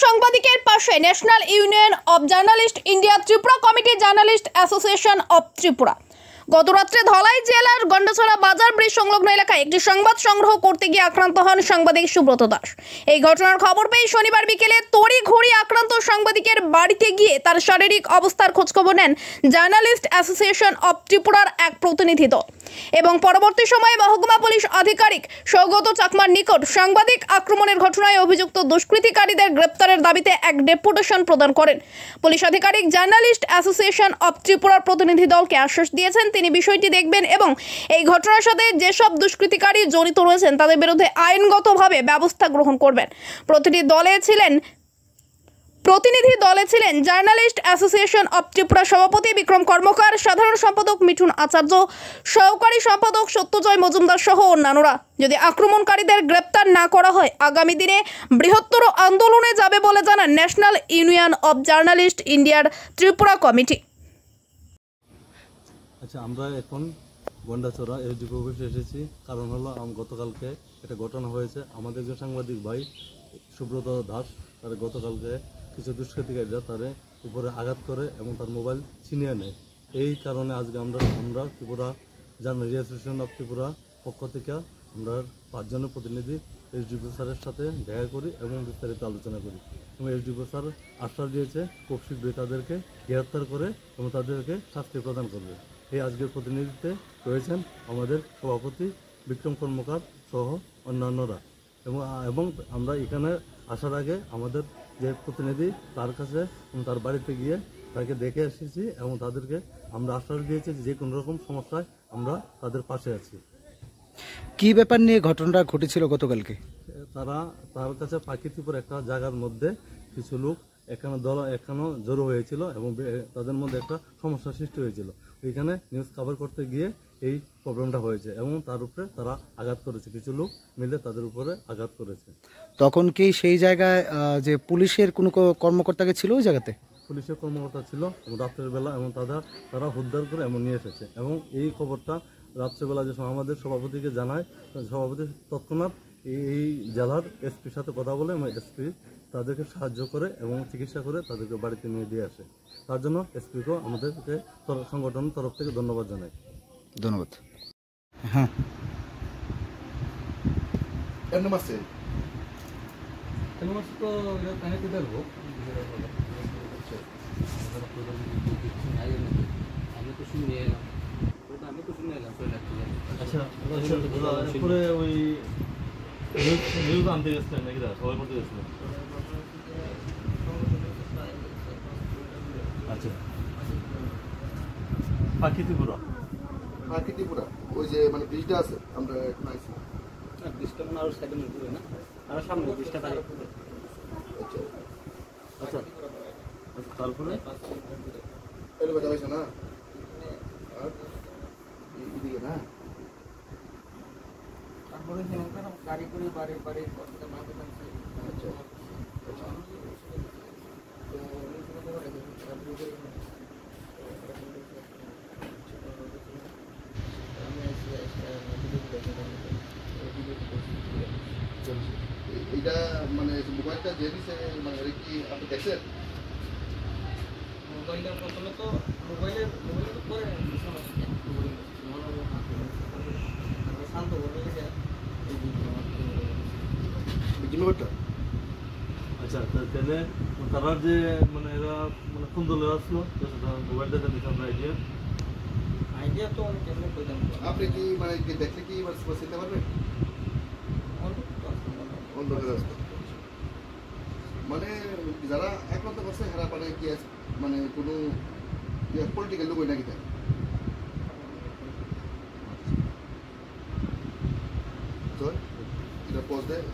সাংবাদিকের পাশে National Union of Journalist India Tripura committee journalist association of Tripura গতরাত্রে ধলাই জেলার গন্ডাছড়া বাজার ব্রিজ সংলগ্ন এলাকায় একটি সংবাদ সংগ্রহ করতে গিয়ে আক্রান্ত হন সাংবাদিক সুব্রত দাস। এই ঘটনার খবর পেয়ে শনিবার বিকেলে তড়িঘড়ি আক্রান্ত সাংবাদিকের বাড়িতে গিয়ে তার শারীরিক অবস্থার খোঁজখবর নেন জার্নালিস্ট অ্যাসোসিয়েশন অব ত্রিপুরার এক প্রতিনিধি দল এবং পরবর্তী সময়ে মহকুমা পুলিশ আধিকারিক সৌগত চাকমার নিকট সাংবাদিক আক্রমণের ঘটনায় অভিযুক্ত দুষ্কৃতিকারীদের গ্রেপ্তারের দাবিতে এক ডেপুটেশন প্রদান করেন। পুলিশ আধিকারিক জার্নালিস্ট অ্যাসোসিয়েশন অব ত্রিপুরার প্রতিনিধি দলকে আশ্বাস দিয়েছেন তিনি বিষয়টি দেখবেন এবং এই ঘটনার সাথে যেসব দুষ্কৃতিকারী জড়িত রয়েছেন তাদের বিরুদ্ধে আইনগতভাবে ব্যবস্থা গ্রহণ করবেন। প্রতিনিধি দলে ছিলেন জার্নালিস্ট অ্যাসোসিয়েশন অব ত্রিপুরা সভাপতি বিক্রম কর্মকার, সাধারণ সম্পাদক মিঠুন আচার্য, সহকারী সম্পাদক সত্যজয় মজুমদার সহ অন্যান্যরা। যদি আক্রমণকারীদের গ্রেপ্তার না করা হয় আগামী দিনে বৃহত্তর আন্দোলনে যাবে বলে জানান ন্যাশনাল ইউনিয়ন অব জার্নালিস্ট ইন্ডিয়ার ত্রিপুরা কমিটি। আচ্ছা, আমরা এখন গন্ডাছড়া এসডিপি অফিসে এসেছি। কারণ হলো গতকালকে একটা ঘটনা হয়েছে। আমাদের একজন সাংবাদিক ভাই সুব্রত দাস, তার গতকালকে কিছু দুষ্কৃতিকারীরা তার উপরে আঘাত করে এবং তার মোবাইল ছিনিয়ে নেয়। এই কারণে আজকে আমরা Tripura journalist association of Tripura পক্ষ থেকে আমরা 5 জনের প্রতিনিধি এসডিপি স্যারের সাথে দেখা করি এবং বিস্তারিত আলোচনা করি এবং এসডিপি স্যার আশ্বাস দিয়েছে খুব শীঘ্রই তাদেরকে গ্রেপ্তার করে এবং তাদেরকে শাস্তি প্রদান করবে। এই আজকের প্রতিনিধিত্বে রয়েছেন আমাদের সভাপতি বিক্রম কর্মকার সহ অন্যান্যরা এবং আমরা এখানে আসার আগে আমাদের যে প্রতিনিধি তার কাছে তার বাড়িতে গিয়ে তাকে দেখে এসেছি এবং তাদেরকে আমরা আশ্বাস দিয়েছি যে কোনো রকম সমস্যায় আমরা তাদের পাশে আছি। কি ব্যাপার নিয়ে ঘটনাটা ঘটেছিল গতকালকে? তার কাছে প্রাকৃতিক একটা জায়গার মধ্যে কিছু লোক এখানে জড়ো হয়েছিল এবং তাদের মধ্যে একটা সমস্যার সৃষ্টি হয়েছিল। ওইখানে নিউজ কভার করতে গিয়ে এই প্রবলেমটা হয়েছে এবং তার উপরে তারা আঘাত করেছে, কিছু লোক মিলে তাদের উপরে আঘাত করেছে। তখন কি সেই জায়গায় যে পুলিশের কোনো কর্মকর্তাকে ছিল ওই জায়গাতে? পুলিশের কর্মকর্তা ছিল এবং রাত্রের বেলা এবং তারা উদ্ধার করে এমন নিয়ে এসেছে এবং এই খবরটা রাত্রেবেলা যে আমাদের সভাপতিকে জানায়, সভাপতি তৎক্ষণাৎ এই জেলার এসপির সাথে কথা বলে এবং এসপি তাদেরকে সাহায্য করে এবং চিকিৎসা করে তাদেরকে বাড়িতে নিয়ে দিয়ে আসে। তার জন্য এসপিকেও আমাদেরকে সংগঠনের তরফ থেকে ধন্যবাদ জানাই। ধন্যবাদ। হ্যাঁ, ওই নিউজ আনতে গেছিলেন নাকি? সবাই করতে গেছিলেন? আচ্ছা, প্রাকৃতিপুরা ওই যে মানে ব্রিজটা আছে, আমরা এখন আইছি ব্রিজটা মানে আরো সাইডে ঘুরে না, আর সামনে ব্রিজটা থাকে। আচ্ছা আচ্ছা, তারপরে এর কথা হইছে না আর এদিকে না, তারপরে গাড়ি করে বাড়ি কথা মাঝে মাঝে। আচ্ছা আচ্ছা, এটা মানে মোবাইলটা যে দিছে মানে কি আপনি দেখছেন? মোবাইলটা প্রথমে তো মোবাইলের পরে শান্ত বলে গেছে বিজনেসটা। আচ্ছা, তাহলে তারা যে মানে এরা মানে কোন দলের আসলো মোবাইলটা দিতে আমরা আইডিয়া তো অনেক কেমন করলাম। আপনি কি মানে দেখলে কি বলতে পারবেন? মানে যারা একমাত্র করছে হেরা পারে কি আছে মানে কোনো পলিটিক্যাল লোক নাকি তাই এটা পোস্ট দেয়।